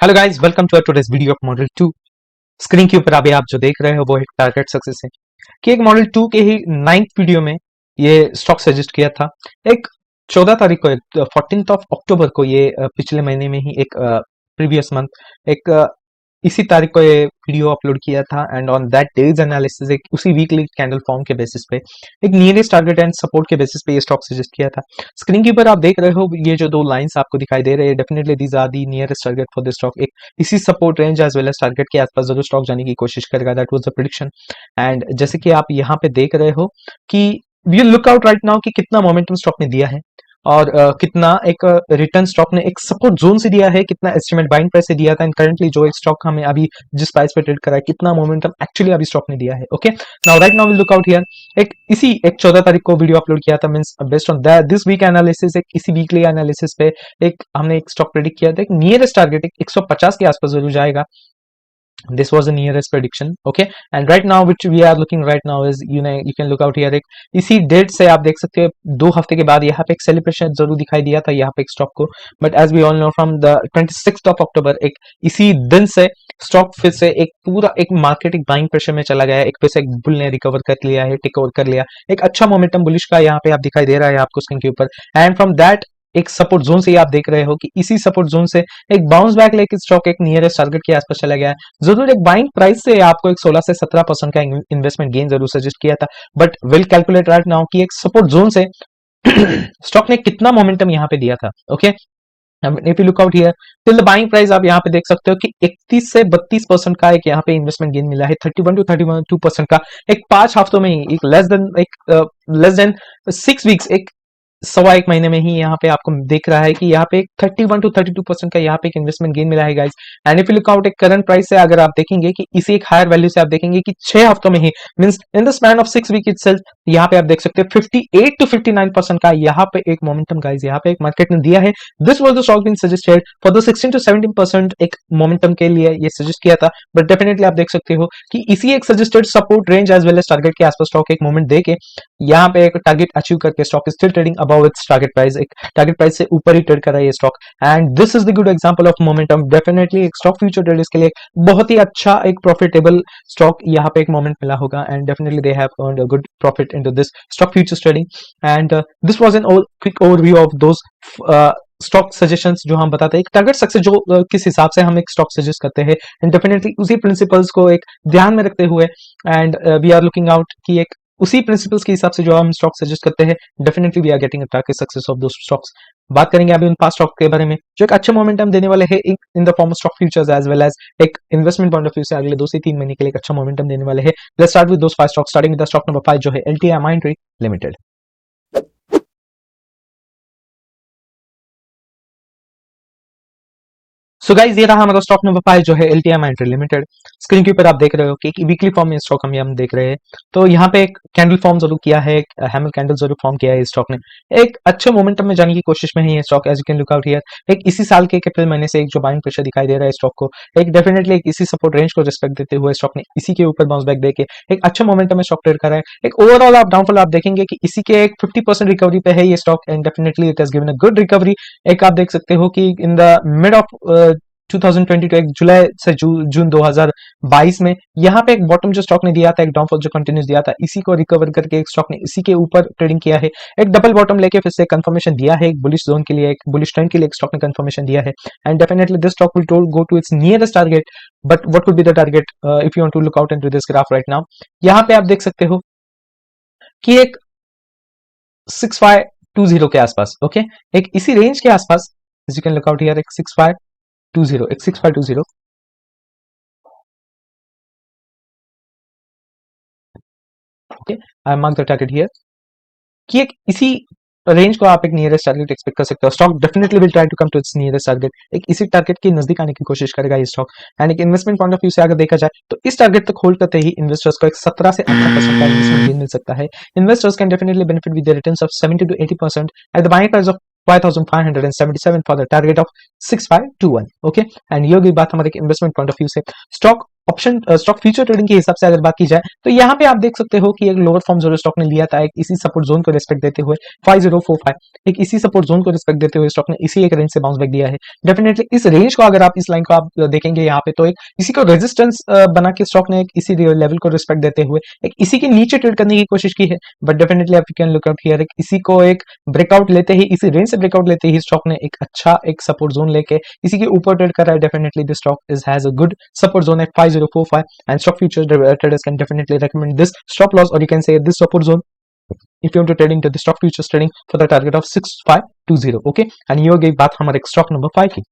Hello guys, welcome to today's video of model 2। Screen के ऊपर अभी आप जो देख रहे हो वो एक टारगेट सक्सेस है कि एक मॉडल 2 के ही 9th वीडियो में ये स्टॉक सजेस्ट किया था। एक 14 तारीख को 14th ऑफ अक्टूबर को ये पिछले महीने में ही एक प्रीवियस मंथ एक इसी तारीख को ये वीडियो अपलोड किया था and on that days analysis एक उसी वीकली कैंडल फॉर्म के बेसिस पे एक नियरेस्ट टारगेट एंड सपोर्ट के बेसिस पे ये स्टॉक सजेस्ट किया था। स्क्रीन के ऊपर आप देख रहे हो ये जो दो लाइंस आपको दिखाई दे रहे हैं, definitely these are the nearest target for this stock. एक इसी support range as well as target के आसपास जरूर स्टॉक जाने की कोशिश करेगा, that was the prediction. And जैसे कि आप यहाँ पे देख रहे हो कि we look out right now कि कितना मोमेंटम स्टॉक ने दिया है और कितना एक रिटर्न स्टॉक ने एक सपोर्ट जोन से दिया है, कितना एस्टिमेट बाइंग प्राइस से दिया था एंड करंटली जो एक स्टॉक हमें अभी जिस प्राइस पे ट्रेड करा है कितना मोमेंटम एक्चुअली अभी स्टॉक ने दिया है। Okay, now right now we look out here. एक 14 तारीख को वीडियो अपलोड किया था, means based on that this week analysis, एक इसी वीकली एनालिसिस पे एक हमने एक स्टॉक प्रेडिक्ट किया था, एक नियरेस्ट टारगेट एक 150 के आसपास जरूर जाएगा। This was the nearest prediction. Okay, and right now which we are looking right now is you can look out here। एक इसी डेट से आप देख सकते हो 2 हफ्ते के बाद यहाँ पे एक सेलिब्रेशन जरूर दिखाई दिया था यहाँ पे एक स्टॉक को, but as we all know from the 26th of October एक इसी दिन से स्टॉक फिर से एक पूरा एक मार्केट एक बाइंग प्रेशर में चला गया है। एक फिर से एक बुल ने रिकवर कर लिया है, टेक ओवर कर लिया, एक अच्छा मोमेंटम बुलिश का यहाँ पे आप दिखाई दे रहा है आपको स्क्रीन के ऊपर। एंड फ्रॉम दैट एक सपोर्ट जोन से ही आप देख रहे हो कि इसी सपोर्ट जोन से एक बाउंस बैक लेके स्टॉक एक नियरेस्ट टारगेट के आसपास चला गया है। जरूर एक बाइंग प्राइस से आपको एक 16 से 17% का इन्वेस्टमेंट गेन जरूर सजेस्ट किया था, but will calculate right now कि एक सपोर्ट जोन से स्टॉक ने कितना मोमेंटम यहाँ पे दिया था। Okay, if you look out here till the buying price आप यहाँ पे देख सकते हो कि 31 से 32% का एक यहाँ पे इन्वेस्टमेंट गेन मिला है, 31 टू 32% का एक 5 हफ्तों में ही, एक लेस देन 6 वीक्स, एक सवा एक महीने में ही यहाँ पे आपको देख रहा है कि यहाँ पे 31 टू 32% का यहाँ पे एक इन्वेस्टमेंट गेन मिला है guys. And if you look out एक करंट प्राइस से अगर आप देखेंगे कि इसी एक हायर वैल्यू से आप देखेंगे कि 6 हफ्तों में ही, means in the span of 6 week itself, यहाँ पे आप देख सकते हैं 58 टू 59% का यहाँ पे एक मोमेंटम गाइस यहाँ पे एक मार्केट ने दिया है। This was the stock being suggested for the 16 to 17% एक मोमेंटम के लिए ये सजेस्ट किया था, बट डेफिनेटली आप देख सकते हो कि इसी एक suggested support range as well as target के आसपास स्टॉक एक मोमेंट देके यहाँ पे एक टारगेट अचीव करके stock is still trading above its target price, एक टारगेट प्राइस से ऊपर ही ट्रेड कर रहा है ये stock. And this is the good example of momentum. Definitely एक स्टॉक फ्यूचर ट्रेडर्स के लिए बहुत ही अच्छा एक प्रॉफिटेबल स्टॉक यहाँ पे एक मोमेंट मिला होगा and definitely they have earned a good profit into this stock futures trading. And this was an quick overview of those stock suggestions जो हम बताते हैं, एक टारगेट सक्सेस जो किस हिसाब से हम एक स्टॉक सजेस्ट करते हैं एंड डेफिनेटली उसी प्रिंसिपल्स को एक ध्यान में रखते हुए and we are looking out कि एक उसी प्रिंसिपल्स के हिसाब से जो हम स्टॉक सजेस्ट करते हैं, definitely we are getting a target success of those stocks. बात करेंगे अभी उन 5 स्टॉक के बारे में जो एक अच्छे मोमेंटम देने वाले हैं in the form of stock futures as well as एक इन्वेस्टमेंट पॉइंट ऑफ व्यू से अगले 2 से 3 महीने के लिए एक अच्छा मोमेंटम देने वाले हैं। Let's start with those 5 stocks, starting with the stock number 5 जो है LTI Mindtree limited. So guys ये रहा हमारा स्टॉक नंबर 5 जो है एलटीआई माइंड्री लिमिटेड। स्क्रीन के ऊपर आप देख रहे हो कि एक वीकली फॉर्म में स्टॉक हम देख रहे हैं। तो यहाँ पे एक कैंडल फॉर्म जरूर किया है, एक हैमर कैंडल जरूर फॉर्म किया है इस स्टॉक ने, एक अच्छे मोमेंटम में जाने की कोशिश में है ये stock as you can look out here. एक इसी साल के अप्रैल महीने से एक जो बाइंग प्रेशर दिखाई दे रहा है स्टॉक को, एक डेफिनेटली एक इसी सपोर्ट रेंज को रिस्पेक्ट देते हुए स्टॉक ने इसी के ऊपर बाउंस बैक देके एक अच्छा मोमेंटम में स्टॉक ट्रेड कर रहा है। एक ओवरऑल आप डाउनफॉल आप देखेंगे कि इसी के एक 50% रिकवरी पे है ये stock and definitely it has given a good recovery. एक आप देख सकते हो कि इन द मिड ऑफ 2022 एक जुलाई से जून 2022 में यहाँ पे एक बॉटम जो स्टॉक ने दिया था, एक डाउनफॉल जो कंटिन्यूस दिया था, इसी को रिकवर करके एक स्टॉक ने इसी के ऊपर ट्रेडिंग किया है। एक डबल बॉटम लेके फिर से कंफर्मेशन दिया है, एक बुलिश जोन के लिए, एक बुलिश ट्रेंड के लिए एक स्टॉक ने कंफर्मेशन दिया है and definitely this stock will go to its nearest target. But what will be the target if you want to look out into this graph right now? यहाँ पे आप देख सकते हो कि एक 6520 के आसपास, ओके, एक इसी रेंज के आसपास you can look out here एक 6520, एक 6520, okay, I mark the target here कि एक इसी रेंज को आप एक नियरेस्ट टारगेट एक्सपेक्ट कर सकते हो। Stock definitely will try to come to its nearest target, एक इसी टारगेट के नजदीक आने की कोशिश करेगा ये स्टॉक। एंड एक इन्वेस्टमेंट पॉइंट ऑफ व्यू से अगर देखा जाए तो इस टारगेट तक होल्ड करते ही इन्वेस्टर्स को एक 17 से 18% का इन्वेस्टमेंट गेन मिल सकता है। Investors can definitely benefit with the returns of 70 to 80% eight the buying price of 5577 for the target of 6521, okay. And ये भी बात हमारे इन्वेस्टमेंट पॉइंट ऑफ व्यू से। Stock option stock future trading के हिसाब से अगर बात की जाए तो यहाँ पे आप देख सकते हो कि एक लोअर फॉर्म जो स्टॉक ने लिया था एक इसी सपोर्ट जोन को रिस्पेक्ट देते हुए 5045, एक इसी सपोर्ट जोन को रिस्पेक्ट देते हुए स्टॉक ने इसी एक रेंज से बाउंस बैक दिया है। डेफिनेटली इस रेंज को अगर आप इस लाइन को आप देखेंगे यहाँ पे तो एक इसी को रेजिस्टेंस बना के स्टॉक ने एक इसी लेवल को रिस्पेक्ट देते हुए एक इसी के नीचे ट्रेड करने की कोशिश की है। बट डेफिनेटली आप कैन लुक आउट हियर, एक इसी को एक ब्रेकआउट लेते ही, इसी रेंज से ब्रेकआउट लेते ही स्टॉक ने एक अच्छा एक सपोर्ट जोन लेके इसी के ऊपर ट्रेड कर रहा है। Definitely this stock is has a good support zone at 5045, and stock futures traders can definitely recommend this stop loss, or you can say this support zone if you want to trade into the stock futures trading for the target of 6520. Okay, and ये हो गई बात हमारे stock number 5 की।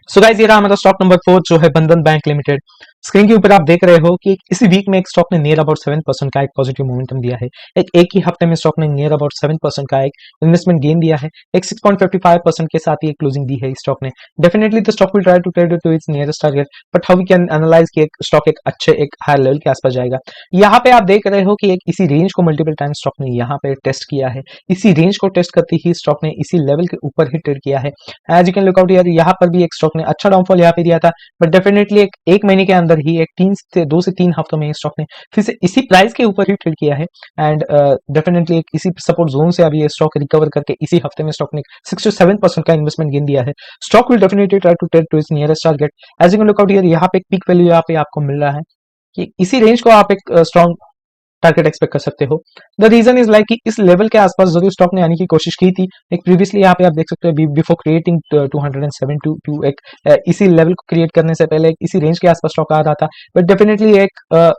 So guys, ये रहा हमारा stock number 4 जो है बंधन बैंक लिमिटेड। स्क्रीन के ऊपर आप देख रहे हो कि इसी वीक में एक स्टॉक ने नियर अबाउट 7% का एक पॉजिटिव मोमेंटम दिया है। एक ही हफ्ते में स्टॉक ने नियर अबाउट 7% का एक इन्वेस्टमेंट गेन दिया है। एक 6.55% के साथ ही एक क्लोजिंग दी है स्टॉक ने। Definitely the stock will try to trade to its nearest target, but how we can analyse कि एक स्टॉक एक अच्छे एक हायर लेवल के आसपास जाएगा। यहाँ पे आप देख रहे हो कि एक इसी रेंज को मल्टीपल टाइम स्टॉक ने यहाँ पे टेस्ट किया है। इसी रेंज को टेस्ट करते ही स्टॉक ने इसी लेवल के ऊपर ही ट्रेड किया है। As you can look out here, यहाँ पर भी एक स्टॉक ने अच्छा डाउनफॉल यहाँ पे दिया था, बट डेफिनेटली एक महीने के अंदर ही एक 2 से 3 हफ्तों में स्टॉक ने फिर से इसी प्राइस के ऊपर ही ट्रेड किया है। एंड डेफिनेटली एक इसी सपोर्ट जोन से अभी ये स्टॉक रिकवर करके इसी हफ्ते में स्टॉक ने 6 to 7% का इन्वेस्टमेंट गेन दिया है। Stock will definitely try to trade to its nearest target. As you can look out here, यहाँ पे एक पीक वैल्यू यहाँ पे आपको मिल रहा है कि इसी रेंज को आप एक स्ट्रॉन्ग टारगेट एक्सपेक्ट कर सकते हो। द रीजन इज लाइक कि इस लेवल के आसपास जरूर स्टॉक ने आने की कोशिश की थी। एक प्रीवियसली यहाँ पे आप देख सकते हो बिफोर क्रिएटिंग 272 एक इसी लेवल को क्रिएट करने से पहले एक इसी रेंज के आसपास स्टॉक आ रहा था, बट डेफिनेटली एक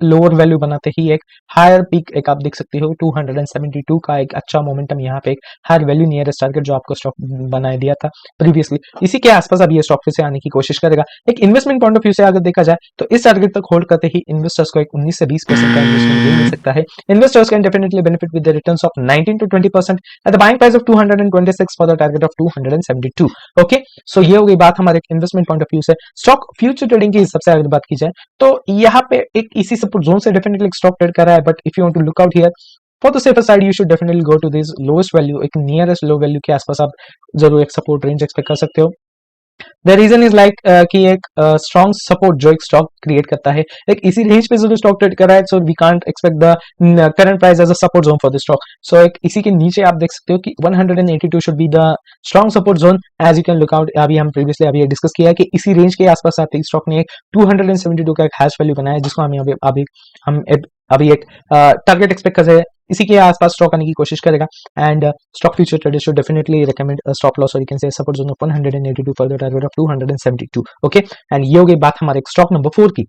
लोअर वैल्यू बनाते ही एक हायर पीक एक आप देख सकते हो 272 का एक अच्छा मोमेंटम यहाँ पे एक हायर वैल्यू नियरेस्ट टारगेट जो आपको स्टॉक बनाए दिया था प्रीवियसली, इसी के आसपास अब ये स्टॉक फिर से आने की कोशिश करेगा। एक इन्वेस्टमेंट पॉइंट ऑफ व्यू से अगर देखा जाए तो इस टारगेट तक होल्ड करते ही इन्वेस्टर्स को एक 19 से 20% का इन्वेस्टमेंट गेन मिल सकता है। Investors can definitely benefit with the returns of 19 to 20% at the buying price of 226 for the target of 272। Okay, so ये हो गई बात हमारे इन्वेस्टमेंट पॉइंट ऑफ व्यू से। स्टॉक फ्यूचर ट्रेडिंग की हिसाब से अगर बात की जाए तो यहाँ पे एक इसी सपोर्ट जोन से डेफिनेटली स्टॉक ट्रेड कर रहा है, but if you want to look out here for the safer side you should definitely go to this lowest value, एक नियरेस्ट लो वैल्यू के आसपास आप जरूर एक सपोर्ट रेंज एक्सपेक्ट कर सकते हो। द रीजन इज लाइक कि एक स्ट्रॉन्ग सपोर्ट जो एक स्टॉक क्रिएट करता है एक इसी रेंज पे जो स्टॉक ट्रेड कर रहा है, so we can't expect the current price as a support zone for the stock. So एक इसी के नीचे आप देख सकते हो कि 182 should be the strong support zone. As you can look out, अभी हम प्रीवियसली अभी डिस्कस किया है कि इसी रेंज के आसपास आते ही स्टॉक ने एक 272 का एक हैश वैल्यू बनाया है, जिसको हम अभी एक टारगेट एक्सपेक्ट कर रहे हैं। इसी के आसपास स्टॉक आने की कोशिश करेगा and stock future traders should definitely recommend stop loss और you can say support zone of 182 for the target of 272। Okay, and ये हो गई बात हमारे स्टॉक नंबर 4 की।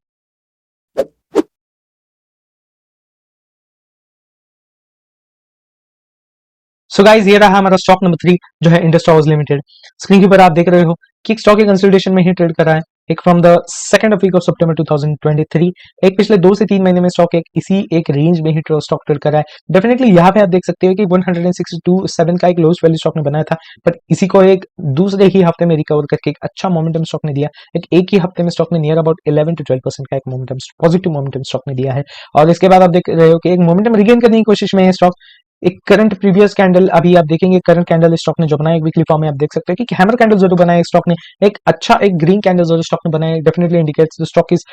सो गाइस, ये रहा हमारा स्टॉक नंबर 3 जो है इंडस टावर्स लिमिटेड। स्क्रीन के ऊपर आप देख रहे हो कि एक स्टॉक एक कंसोलिडेशन में ही ट्रेड कर रहा है। एक from the second week of September 2023, एक पिछले 2 से 3 महीने में स्टॉक एक इसी एक रेंज में ही स्टॉक ट्रेड कर रहा है। डेफिनेटली यहाँ पे आप देख सकते हो कि 162.7 का एक लोएस्ट वैल्यू स्टॉक ने बनाया था, बट इसी को एक दूसरे ही हफ्ते में रिकवर करके एक अच्छा मोमेंटम स्टॉक ने दिया। एक ही हफ्ते में स्टॉक ने नियर अबाउट 11 to 12% का एक मोमेंटम पॉजिटिव मोमेंटम स्टॉक ने दिया है। और इसके बाद आप देख रहे हो कि एक मोमेंटम रिगेन करने की कोशिश में है स्टॉक। एक करंट प्रीवियस कैंडल अभी आप देखेंगे, करंट कैंडल स्टॉक ने जो बनाया एक वीकली फॉर्म में आप देख सकते हैं कि हैमर कैंडल जो बनाया स्टॉक ने एक अच्छा एक ग्रीन कैंडल जो स्टॉक ने बनाया definitely indicates the stock is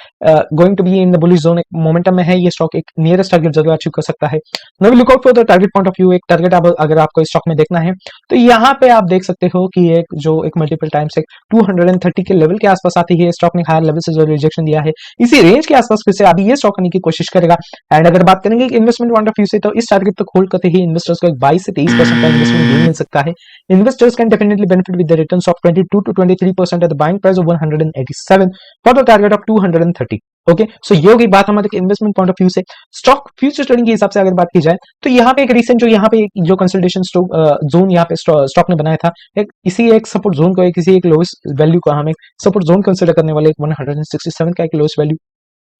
going to be in the bullish zone. एक मोमेंटम में है ये स्टॉक, एक नियरेस्ट टारगेट जरूर अचीव कर सकता है। Now look out for the target point of view. एक टारगेट अगर आपको स्टॉक में देखना है तो यहाँ पे आप देख सकते हो कि एक जो एक मल्टीपल टाइम्स एक 230 के लेवल के आसपास आती है स्टॉक ने हायर लेवल से जो रिजेक्शन दिया है, इसी रेंज के आसपास फिर से अभी ये स्टॉक आने की कोशिश करेगा। एंड अगर बात करेंगे इन्वेस्टमेंट पॉइंट ऑफ व्यू से तो इस टारगेट तक होल्ड करते ही इन्वेस्टर्स को 22 से 23% का इन्वेस्टमेंट गेन मिल सकता है। Investors can definitely benefit with the returns of 22 to 23% at the buying price of 187 for the target of 230। Okay, so ये होगी बात हमारे इन्वेस्टमेंट पॉइंट ऑफ व्यू से। स्टॉक फ्यूचर ट्रेडिंग के हिसाब से अगर बात की जाए तो यहाँ पे एक रिसेंट जो यहाँ पे जो कंसोलिडेशन जोन यहाँ पे स्टॉक ने बनाया था, एक इसी एक सपोर्ट जोन को एक इसी एक लोएस्ट वैल्यू को हम एक सपोर्ट जोन कंसिडर करने वाले 167 का एक लोएस्ट वैल्यू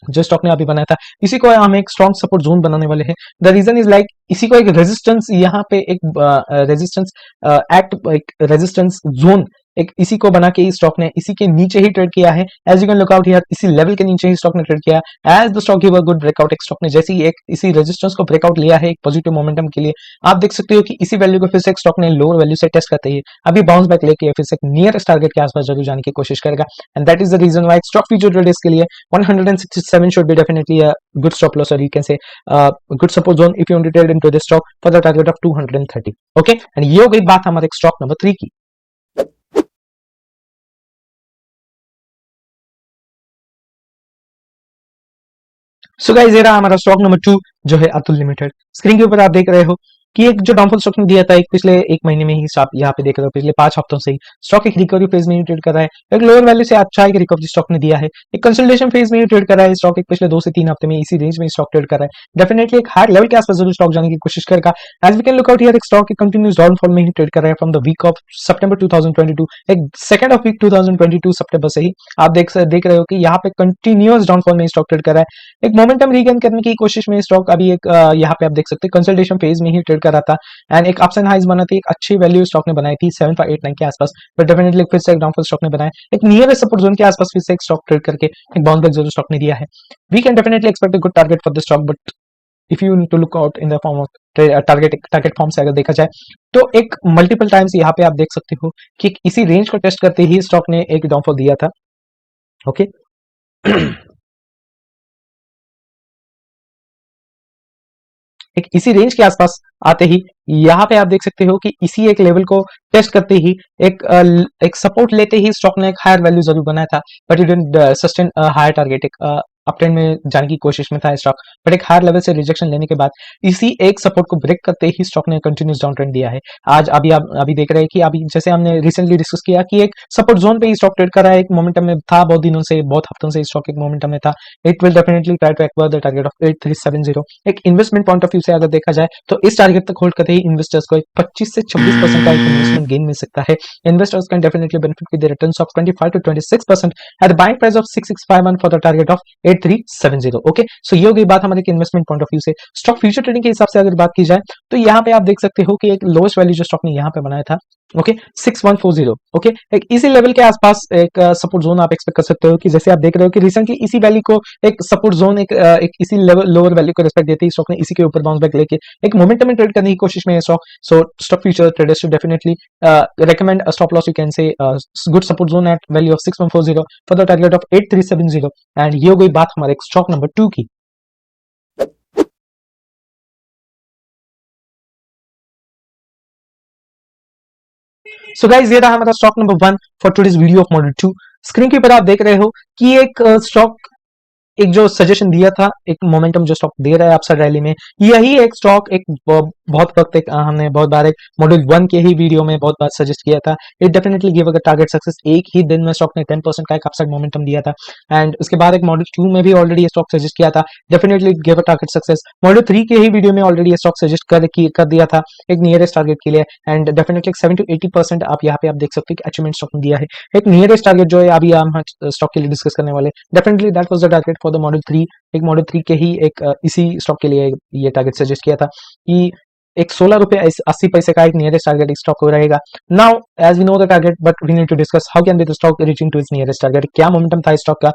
जो स्टॉक ने अभी बनाया था, इसी को हम एक स्ट्रॉन्ग सपोर्ट जोन बनाने वाले हैं। द रीजन इज लाइक इसी को एक रेजिस्टेंस यहाँ पे एक रेजिस्टेंस एक्ट एक रेजिस्टेंस जोन एक इसी को बना के स्टॉक ने इसी के नीचे ही ट्रेड किया है। As you can look out here, इसी लेवल के नीचे ही स्टॉक ने ट्रेड किया। As the stock give a good breakout, एक स्टॉक ने जैसे ही एक इसी रेजिस्टेंस को ब्रेकआउट लिया है एक पॉजिटिव मोमेंटम के लिए, आप देख सकते हो कि इसी वैल्यू को फिर से एक स्टॉक ने लोअर वैल्यू से टेस्ट करते ही अभी बाउंस बैक लेके फिर से नियरेस्ट टारगेट के आसपास जरूर जाने की कोशिश करेगा। And that is the reason why stock future traders के लिए 167 should be definitely a good stop loss, और you can say good support zone if you want to trade into this stock for the target of 230। Okay, and ये हो गई बात हमारे stock number 3 की। So guys, ये रहा हमारा स्टॉक नंबर 2 जो है अतुल लिमिटेड। स्क्रीन के ऊपर आप देख रहे हो कि एक जो डाउनफॉल स्टॉक ने दिया था एक पिछले एक महीने में ही, आप यहाँ पे देख रहे हो पिछले 5 हफ्तों से ही स्टॉक एक रिकवरी फेज में ही ट्रेड कर रहा है। एक लोअर वैल्यू से अच्छा एक रिकवरी स्टॉक ने दिया है, एक कंसोलिडेशन फेज में ही ट्रेड कर रहा है स्टॉक। एक पिछले 2 से 3 हफ्ते में इसी रेंज में स्टॉक ट्रेड कर रहा है। डेफिनेटली एक हायर लेवल के आसपास जरूर स्टॉक जाने की कोशिश करेगा। As we can look out here, एक स्टॉक कंटिन्यूस डाउनफॉल में ही ट्रेड कर रहा है from the week of September 2022, एक सेकंड ऑफ वीक 2022 सितंबर से ही आप देख रहे हो कि यहाँ पे कंटिन्यूस डाउनफॉल में स्टॉक ट्रेड कर रहा है। एक मोमेंटम रीगेन करने की कोशिश में स्टॉक अभी एक यहाँ पे आप देख सकते हैं कंसल्टेशन फेज में ही ट्रेड कर रहा था। एंड एक अप्स एंड हाइज बना थी, एक अच्छी वैल्यू स्टॉक ने बनाई थी 7589 के आसपास, बट डेफिनेटली फिर से एक डाउनफॉल स्टॉक ने बनाया। एक नियर सपोर्ट जोन के आसपास फिर से एक स्टॉक ट्रेड करके एक बाउंस बैक जरूर स्टॉक ने दिया है। We can definitely expect a good target for this stock, but if you need to look out in the form of target form से अगर देखा जाए तो एक मल्टीपल टाइम्स यहाँ पे आप देख सकते हो कि इसी रेंज को टेस्ट करते ही स्टॉक ने एक डाउनफॉल दिया था। ओके एक इसी रेंज के आसपास आते ही यहाँ पे आप देख सकते हो कि इसी एक लेवल को टेस्ट करते ही एक सपोर्ट लेते ही स्टॉक ने एक हायर वैल्यू जरूर बनाया था, but it didn't sustain higher target. एक अपट्रेंड में जाने की कोशिश में था स्टॉक, बट एक हायर लेवल से रिजेक्शन लेने के बाद इसी एक सपोर्ट को ब्रेक करते ही स्टॉक ने कंटिन्यूस डाउन ट्रेंड दिया है। आज अभी आप अभी देख रहे हैं कि अभी जैसे हमने रिसेंटली डिस्कस किया कि एक सपोर्ट जोन पे ही स्टॉक ट्रेड कर रहा है, एक मोमेंटम में था बहुत दिनों से, बहुत हफ्तों से स्टॉक एक मोमेंटम में था। It will definitely try to acquire the target of 8370। एक इन्वेस्टमेंट पॉइंट ऑफ व्यू से अगर देखा जाए तो इस टारगेट तक होल्ड करते ही इन्वेस्टर्स को 25 से 26% का इन्वेस्टमेंट गेन मिल सकता है। Investors can definitely benefit with returns of 25 to 26% at the buying price of 6651 for the target of 8370। Okay, so ये हो गई बात हमारे इन्वेस्टमेंट पॉइंट ऑफ व्यू से। स्टॉक फ्यूचर ट्रेडिंग के हिसाब से अगर बात की जाए तो यहाँ पे आप देख सकते हो कि एक लोएस्ट वैल्यू जो स्टॉक ने यहाँ पे बनाया था, ओके 6140। ओके, एक इसी लेवल के आसपास एक सपोर्ट जोन आप एक्सपेक्ट कर सकते हो कि जैसे आप देख रहे हो कि रिसेंटली इसी वैल्यू को एक सपोर्ट जोन एक इसी लेवल लोअर वैल्यू को रिस्पेक्ट देते ही स्टॉक ने इसी के ऊपर बाउंस बैक लेके एक मोमेंटम में ट्रेड करने की कोशिश में है stock. So stock future traders should definitely recommend a stop loss, you can say good support zone at value of 6140 for the target of 8370। And ये हो गई बात हमारे स्टॉक नंबर 2 की। सो गाइस, ये रहा हमारा stock number 1 for today's video of model 2। Screen के ऊपर आप देख रहे हो कि एक स्टॉक एक जो सजेशन दिया था, एक मोमेंटम जो स्टॉक दे रहा है अपसाइड रैली में, यही एक स्टॉक एक बहुत वक्त एक हमने बहुत बार एक मॉडल 1 के ही वीडियो में बहुत बार सजेस्ट किया था। It definitely give a target success. एक ही दिन में स्टॉक ने 10% का एक अपसाइड मोमेंटम दिया था। एंड उसके बाद एक मॉडल 2 में भी ऑलरेडी स्टॉक सजेस्ट किया था, definitely give a target success. Model 3 के ही वीडियो में ऑलरेडी स्टॉक सजेस्ट कर दिया था एक नियरेस्ट टारगेट के लिए। एंड डेफिनेटली 7 to 80% आप यहाँ पे आप देख सकते हो कि अचीवमेंट स्टॉक ने दिया है। एक नियरेस्ट टारगेट जो है अभी हम स्टॉक के लिए डिस्कस करने वाले, definitely that was the target for the model 3। एक मॉडल 3 के ही एक इसी स्टॉक के लिए ये टारगेट सजेस्ट किया था कि एक 16 रुपए 80 पैसे का एक नियरेस्ट टारगेट स्टॉक हो रहेगा। Now as we know the target, but we need to discuss how can be the stock reaching to its nearest target. क्या मोमेंटम था स्टॉक का,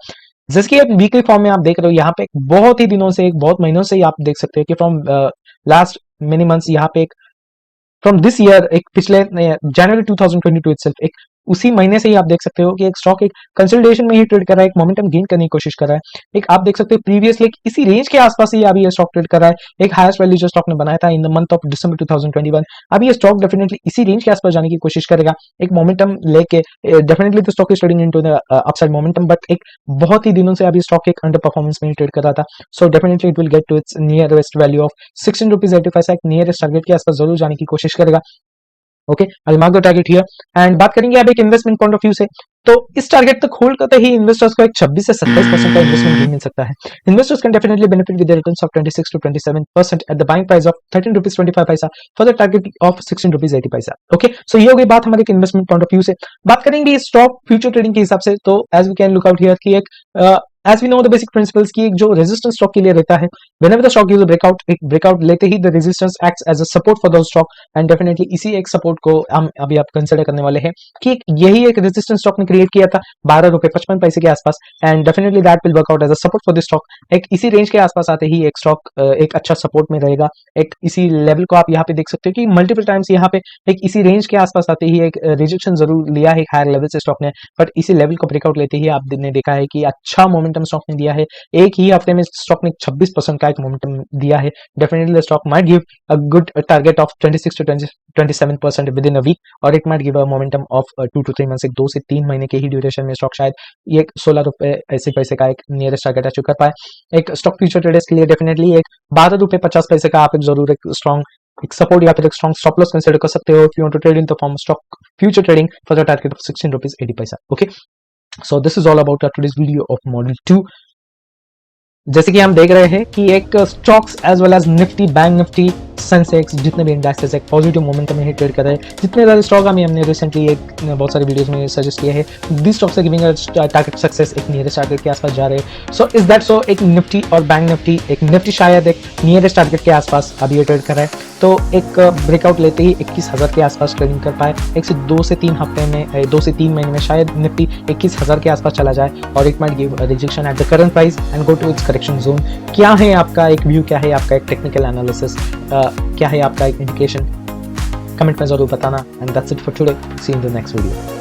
जिसकी एक वीकली फॉर्म में आप देख रहे हो यहाँ पे एक बहुत ही दिनों से, एक बहुत महीनों से ही आप देख सकते हो कि फ्रॉम लास्ट मेनी मंथ्स यहाँ पे एक फ्रॉम दिस ईयर, एक पिछले जनवरी 2022 इटसेल्फ, एक उसी महीने से ही आप देख सकते हो कि एक स्टॉक एक कंसोलिडेशन में ही ट्रेड कर रहा है, एक मोमेंटम गेन करने की कोशिश कर रहा है। एक आप देख सकते हो प्रीवियसली इसी रेंज के आसपास ही अभी ये स्टॉक ट्रेड कर रहा है। एक हाईएस्ट वैल्यू जो स्टॉक ने बनाया था in the month of December 2021, अभी ये स्टॉक डेफिनेटली इसी रेंज के आसपास जाने की कोशिश करेगा एक मोमेंटम लेके। Definitely the stock is trading into the upside momentum, but एक बहुत ही दिनों से अभी स्टॉक एक अंडर परफॉर्मेंस में ही ट्रेड कर रहा था। So definitely it will get to its nearest value of 16 rupees 85, एक नियरेस्ट टारगेट के आसपास जरूर जाने की कोशिश करेगा। Okay, I mark the target here. And बात करेंगे अब एक इन्वेस्टमेंट पॉइंट ऑफ व्यू से, तो इस टारगेट तक होल्ड करते ही इन्वेस्टर्स को एक 26 से 27% का इन्वेस्टमेंट गेन मिल सकता है। Investors can definitely benefit with returns of 26 to 27% eight the buying price of 13 rupees 25 पैसा for the target of 16 rupees 80 paisa. Okay, so ये हो गई बात हमारे इन्वेस्टमेंट पॉइंट ऑफ व्यू से। बात करेंगे स्टॉक फ्यूचर ट्रेडिंग के हिसाब से, तो as we can look out here कि एक as we know the basic principles की एक जो रेजिस्टेंस स्टॉक के लिए रहता है, whenever the stock gives a breakout, एक ब्रेकआउट लेते ही the resistance acts as a support for the stock, and definitely इसी एक सपोर्ट को हम अभी आप कंसिडर करने वाले हैं कि यही एक रेजिस्टेंस स्टॉक ने क्रिएट किया था 12 रुपए 55 पैसे के आसपास, and definitely that will work out as a support for the stock. एक इसी रेंज के आसपास आते ही एक स्टॉक एक अच्छा सपोर्ट में रहेगा। एक इसी लेवल को आप यहाँ पे देख सकते हो कि मल्टीपल टाइम्स यहाँ पे एक इसी रेंज के आसपास आते ही एक रिजेक्शन जरूर लिया है हायर लेवल से स्टॉक ने, बट इसी लेवल को ब्रेकआउट लेते ही आपने देखा है कि अच्छा मोमेंटम स्टॉक ने दिया है। एक ही हफ्ते में स्टॉक ने 26% का एक मोमेंटम दिया है। Definitely the stock might give a good target of 26 to 27% within a week, और it might give a momentum of 2 to 3 months, एक 2 से 3 महीने के ही ड्यूरेशन में स्टॉक शायद ये 16 रुपए 80 पैसे का एक नियरेस्ट टारगेट अचीव कर पाए। एक स्टॉक फ्यूचर ट्रेडर्स के लिए डेफिनेटली एक 12 रुपए 50 पैसे का आप एक जरूर एक स्ट्रॉन्ग एक सपोर्ट या फिर एक स्ट्रॉन्ग स्टॉप लॉस कंसीडर कर सकते हो if you want to trade in the form stock future trading for the target of 16 rupees 80 paisa. Okay, so this is all about today's video of model 2। जैसे कि हम देख रहे हैं कि एक stocks as well as Nifty, bank Nifty, Sensex, जितने भी इंडेक्सेस एक पॉजिटिव मोमेंटम में ट्रेड कर रहे हैं। जितने ज़्यादा स्टॉक हमने रिसेंटली एक बहुत सारे वीडियोस में सजेस्ट किए हैं, this stocks are giving target success, एक नियरेस्ट टारगेट के आसपास जा रहे हैं। सो इज दैट सो एक निफ्टी और बैंक निफ्टी, एक निफ्टी शायद एक नियरेस्ट टारगेट के आसपास अभी ये ट्रेड कर रहा है, तो एक ब्रेकआउट लेते ही 21,000 के आसपास ट्रेडिंग कर पाए। एक से 2 से 3 हफ्ते में 2 से 3 महीने में शायद निफ्टी 21,000 के आसपास चला जाए और it might give rejection at the current price and go to its correction zone. क्या है आपका एक व्यू, क्या है आपका एक टेक्निकल एनालिसिस, क्या है आपका एक इंडिकेशन, कमेंट में जरूर बताना। And that's it for today, see you in the next video.